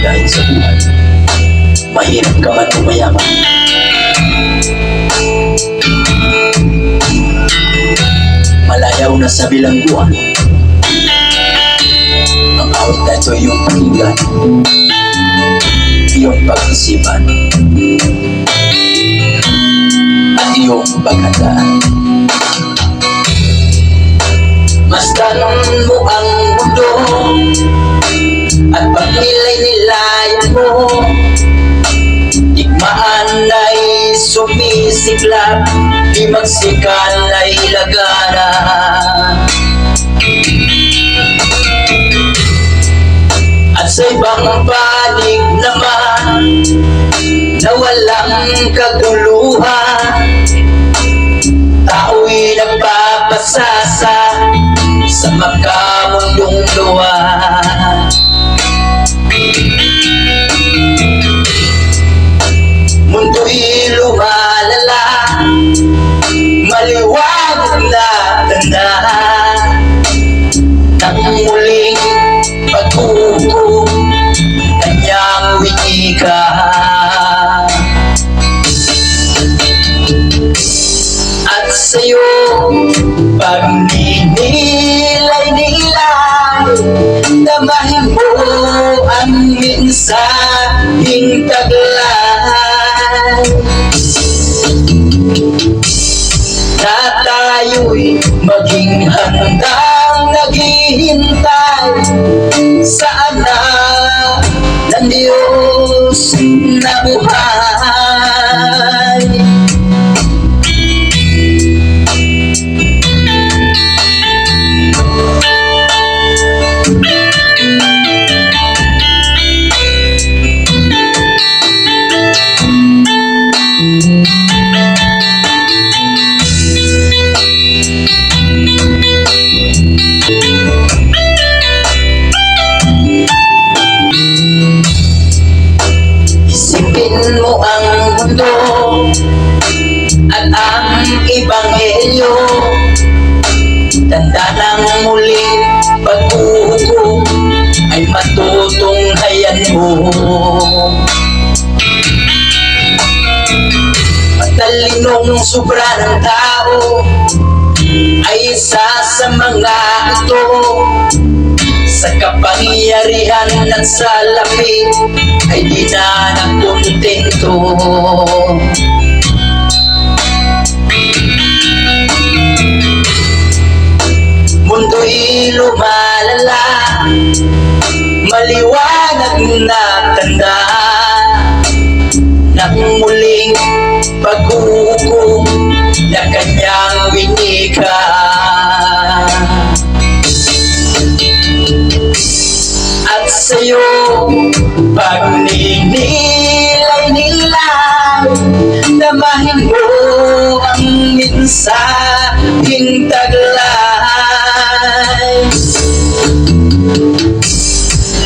bagay sa buhay. Mahirap ka man o mayaman, malayaw na sa bilangguan. Ang awit na ito iyong pakinggan, iyong pag-isipan, at iyong paghandaan. Masdanan mo ang mundo at pagnilay-nilayan mo. Digmaan ay sumisiklab, di magsikal ay lagana. At sa ibang panig naman na walang kaguluhan, tao'y nagpapasasa sa makamundong luwa. Mundo'y lumalala, maliwanag na tanda ng muling pag-upo, kanyang winika. At sa'yo pagninilay-nilay, damahin mo ang mensaheng taglay na tayo'y maging handang naghihintay sa anak ng Diyos na buhay. Isipin mo ang mundo at ang ebanghelyo, tanda ng muling pag-uhukom ay matutunghayan mo. Matalinong sobra ng tao ay isa sa mga ito, sa kapangyarihan at sa lapit ay di na nakontento. Mundo'y lumalala, maliwanag na tanda ng muling pag-uhukom na kanyang winika. At sa'yo pagninilay-nilay, damahin mo ang mensaheng taglay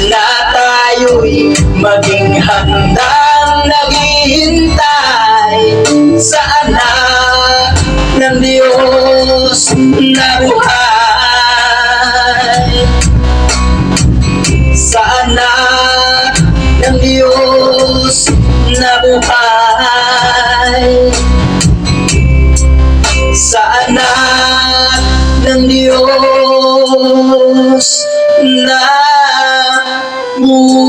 na tayo'y maging handang naghihintay sa anak ng Diyos na buhay. Sa anak ng Diyos na buhay. Sa anak ng Diyos na buhay.